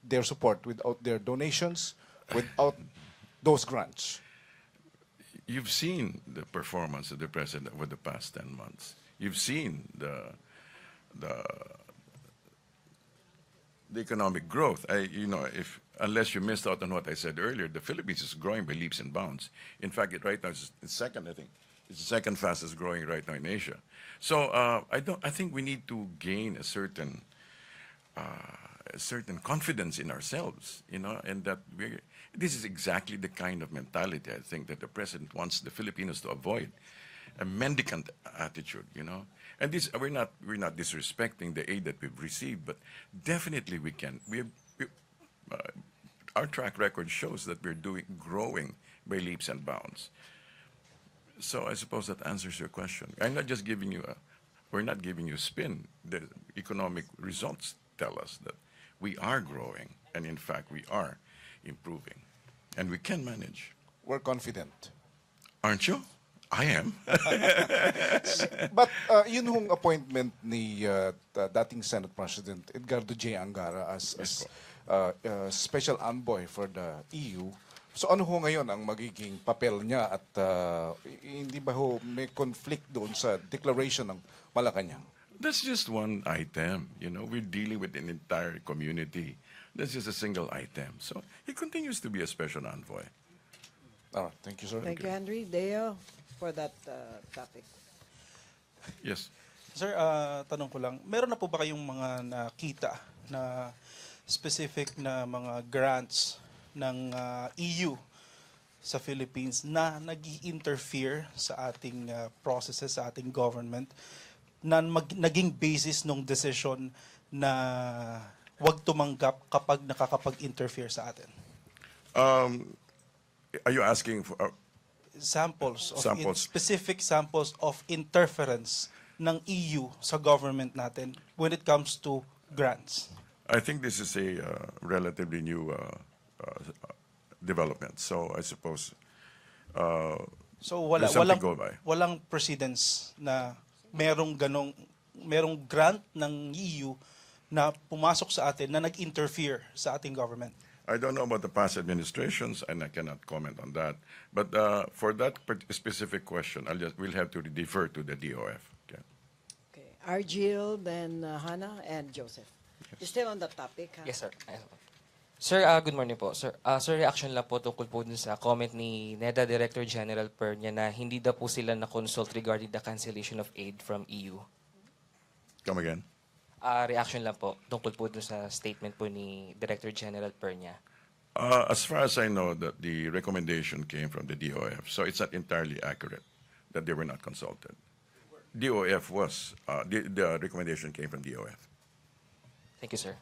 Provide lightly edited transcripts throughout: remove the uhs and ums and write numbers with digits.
their support, without their donations, without those grants? You've seen the performance of the president over the past 10 months. You've seen the economic growth. If unless you missed out on what I said earlier, the Philippines is growing by leaps and bounds. In fact, right now it's second. I think it's the second fastest growing right now in Asia. So I think we need to gain a certain confidence in ourselves, and that this is exactly the kind of mentality I think that the president wants the Filipinos to avoid, a mendicant attitude, And this we're not disrespecting the aid that we've received, but definitely we can. Our track record shows that we're growing by leaps and bounds. So I suppose that answers your question. I'm not just giving you we're not giving you spin. The economic results tell us that we are growing, and in fact we are improving, and we can manage. We're confident. Aren't you? I am. But yun hong appointment ni dating Senate President Edgardo J. Angara as special envoy for the EU. So ano ho ngayon ang magiging papel niya at hindi ba ho may conflict doon sa declaration ng Malacanang? That's just one item. We're dealing with an entire community. That's just a single item. So he continues to be a special envoy. All right. Thank you, sir. Thank you, Henry. Deo, for that topic. Yes. Sir, tanong ko lang, meron na po ba kayong mga nakita na specific na mga grants ng EU sa Philippines na nag-interfere sa ating processes, sa ating government, na naging basis ng decision na wag tumanggap kapag nakakapag-interfere sa atin? Are you asking for specific samples of interference ng EU sa government natin when it comes to grants? I think this is a relatively new development. So I suppose there's something to go by. Walang precedents na merong grant ng EU na pumasok sa atin na nag-interfere sa ating government. I don't know about the past administrations, and I cannot comment on that. But for that specific question, we'll have to defer to the DOF. Okay. Okay. Argil, then Hannah, and Joseph. You're still on that topic, huh? Yes, sir. Sir, good morning po. Sir, reaction lang po tungkol po dun sa comment ni NEDA Director General Pernia na hindi daw po sila na-consult regarding the cancellation of aid from EU. Come again. Reaction lang po tungkol po dun sa statement po ni Director General Pernia. As far as I know, that the recommendation came from the DOF, so it's not entirely accurate that they were not consulted. DOF was, the recommendation came from DOF. Thank you, sir.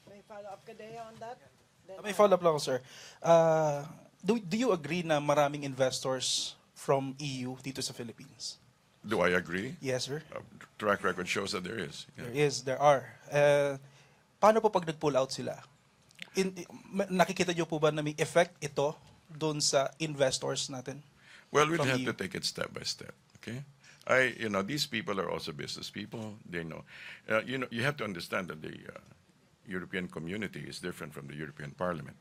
May follow-up ka, Deo, on that? Then, May follow-up lang ako, sir. Do you agree na maraming investors from EU dito sa Philippines? Do I agree? Yes, sir. Track record shows that there is. Yeah. There are. Paano po pag nag-pull out sila? Nakikita niyo po ba na may effect ito doon sa investors natin? Well, we'll From have EU. to take it step by step. Okay. These people are also business people. They know. You have to understand that the European community is different from the European Parliament,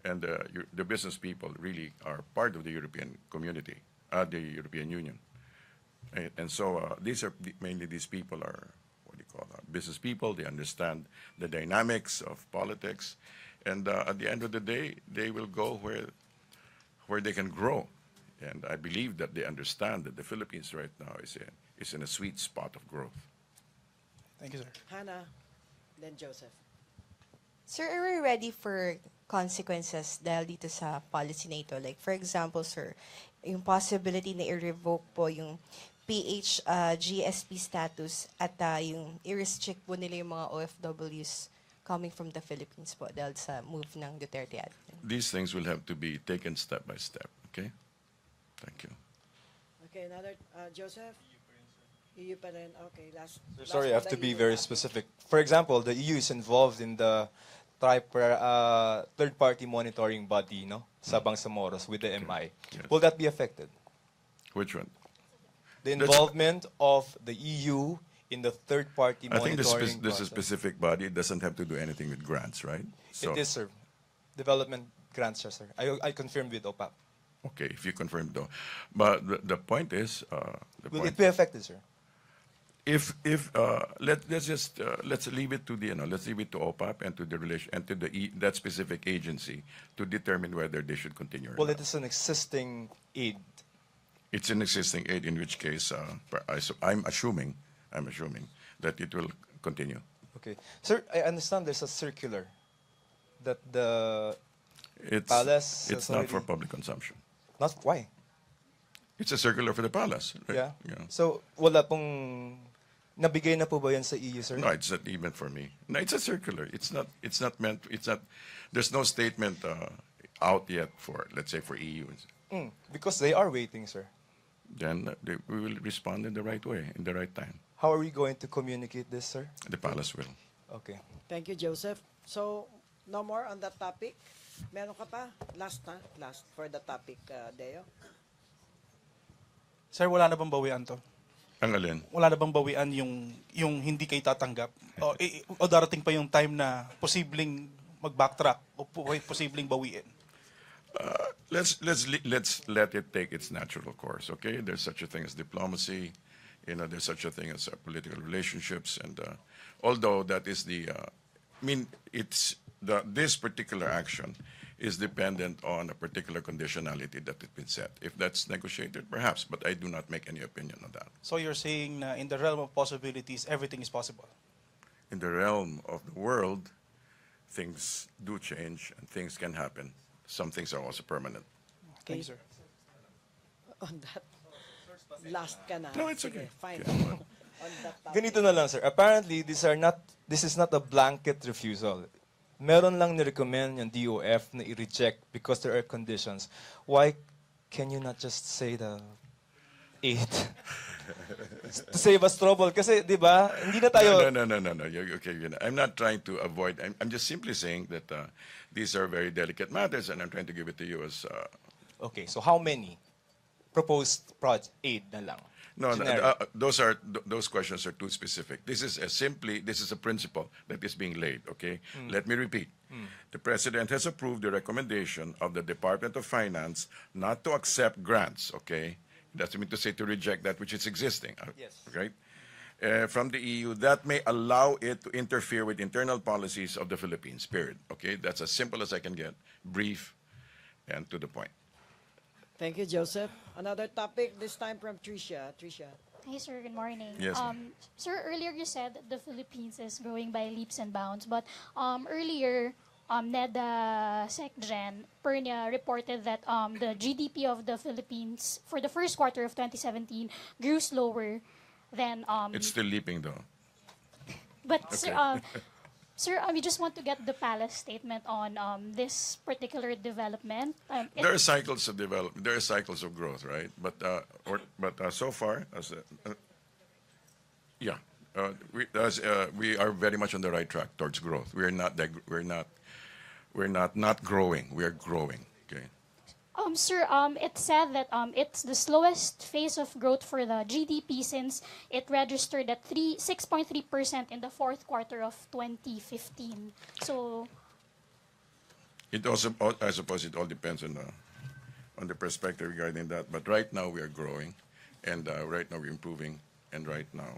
and the business people really are part of the European community, the European Union. And so mainly these people are business people. They understand the dynamics of politics, and at the end of the day, they will go where they can grow. And I believe that they understand that the Philippines right now is in a sweet spot of growth. Thank you, sir. Hannah, then Joseph. Sir, are we ready for consequences dahil dito sa policy na ito? Like, for example, sir, yung possibility na i-revoke po yung GSP status at yung i-restrict po nila yung mga OFWs coming from the Philippines po dahil sa move ng Duterte admin. These things will have to be taken step by step, okay? Thank you. Okay, another, Joseph? EU pa rin. Okay, last. Sorry, I have to be EU very na. specific. For example, the EU is involved in the third-party monitoring body, no? Sa Bangsamoros with the MI. Yes. Will that be affected? Which one? The involvement of the EU in the third-party I think monitoring this process. specific body doesn't have to do anything with grants, right? It is, sir. Development grants, sir. I confirmed with OPAP. Okay, if you confirm though. But the point is, Will it be effective, sir? let's leave it to let's leave it to OPAP and to the relation and to that specific agency to determine whether they should continue or Well, not. it is an existing aid. It's an existing aid, in which case I'm assuming that it will continue. Okay. Sir, I understand there's a circular that the It's Palace it's has not for already- public consumption. not why? It's a circular for the palace. Right? Yeah. Yeah. So wala pong nabigay na po ba yan sa EU, sir? No, it's not even for me. No, it's a circular. It's not meant. It's not. There's no statement out yet for, let's say, for EU. Because they are waiting, sir. Then we will respond in the right way, in the right time. How are we going to communicate this, sir? The palace will. Okay. Thank you, Joseph. So, no more on that topic? Meron ka pa? Last for the topic, Deo. Sir, wala na bang bawian to? Ang alin? Wala na bang bawian yung hindi kayo tatanggap? O darating pa yung time na posibleng mag-backtrack o posibleng bawiin? Let's let it take its natural course. Okay, there's such a thing as diplomacy. There's such a thing as political relationships, and although that is this particular action is dependent on a particular conditionality that has been set. If that's negotiated, perhaps, but I do not make any opinion on that. So you're saying na in the realm of possibilities, everything is possible? In the realm of the world, things do change and things can happen. Some things are also permanent. Thank you, sir. On that, last ka na. No, it's Sige, okay. fine. Okay. On that topic. Ganito na lang, sir. Apparently, this is not a blanket refusal. Meron lang ni-recommend yung DOF na i-reject because there are conditions. Why can you not just say the aid? To save us trouble. Kasi, di ba, hindi na tayo... No. Okay, I'm not trying to avoid. I'm just simply saying that these are very delicate matters, and I'm trying to give it to you as. Okay, so how many proposed aid na lang? No, Generic. those questions are too specific. This is a principle that is being laid. Okay, let me repeat. The president has approved the recommendation of the Department of Finance not to accept grants. Okay, doesn't mean to say to reject that which is existing. Yes. Right. From the EU that may allow it to interfere with internal policies of the Philippines. Period. Okay, that's as simple as I can get. Brief and to the point. Thank you, Joseph. Another topic, this time from Tricia. Tricia. Hi, sir. Good morning. Yes, Sir, earlier you said that the Philippines is growing by leaps and bounds, but earlier, NEDA SecGen Pernia reported that the GDP of the Philippines for the first quarter of 2017 grew slower than... It's still leaping though. But, Okay. Sir, we just want to get the palace statement on this particular development. There are cycles of development. There are cycles of growth, right? But so far, we are very much on the right track towards growth. We're not growing. We are growing. Okay. Sir, it said that it's the slowest phase of growth for the GDP since it registered at 6.3% in the fourth quarter of 2015. So, It also, I suppose, it all depends on the perspective regarding that. But right now we are growing, and right now we're improving, and right now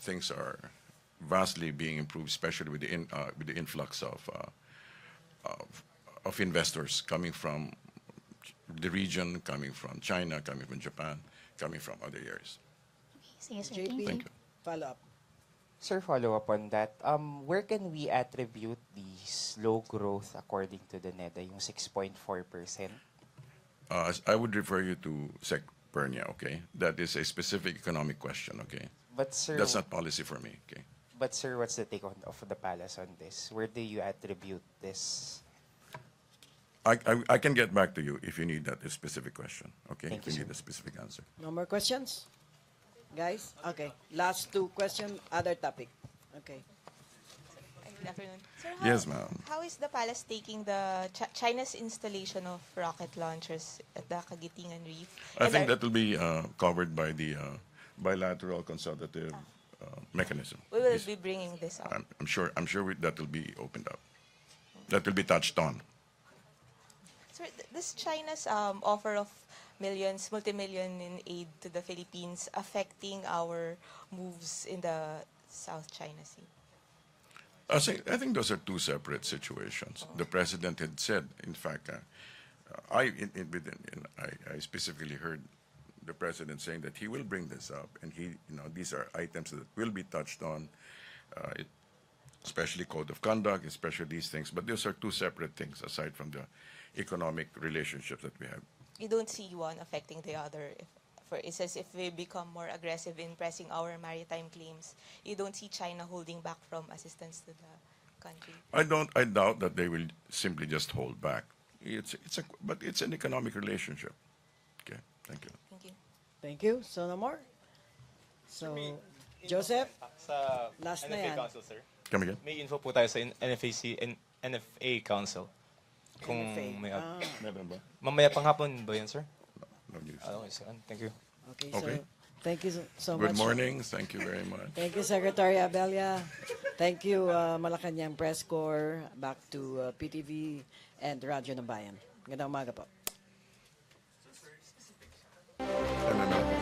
things are vastly being improved, especially with the influx of investors coming from the region, coming from China, coming from Japan, coming from other areas. sige, sir. JP, Thank you. follow up. Sir, follow up on that. Where can we attribute the slow growth according to the NEDA, yung 6.4%? I would refer you to Sec Pernia, okay? That is a specific economic question, okay? But sir, That's not policy for me, okay? but sir, what's the take of the palace on this? Where do you attribute this? I can get back to you if you need that specific question, okay? Thank If you, you need sir. a specific answer. No more questions? Guys? Okay. Last two questions, other topic. Okay. Good afternoon. Sir, Yes, ma'am. How is the palace taking the China's installation of rocket launchers at the Kagitingan Reef? I And think are- that will be covered by the bilateral consultative mechanism. We will be bringing this up. I'm sure that will be opened up. That will be touched on. Sir, this China's offer of millions, multi-million in aid to the Philippines affecting our moves in the South China Sea? I think those are two separate situations. The president had said, in fact, I specifically heard the president saying that he will bring this up, and these are items that will be touched on, especially code of conduct, especially these things. But those are two separate things aside from the economic relationships that we have. You don't see one affecting the other. For instance, if we become more aggressive in pressing our maritime claims, you don't see China holding back from assistance to the country. I doubt that they will simply just hold back. But it's an economic relationship. Okay, thank you. Thank you. Thank you. So, no more? So, Joseph, Sa Last na NFA yan. Council, sir. Come again? May info po tayo sa NFA Council. Kung NFA. may Meron ba? mamaya pang hapon ba yan, sir? No news. Okay, sir. Thank you. Okay, Okay. so thank you so Good much. morning. Thank you very much. Thank you, Secretary Abella. Thank you, Malacanang Press Corps. Back to PTV and Radyo ng Bayan. Magandang umaga po. Ano na?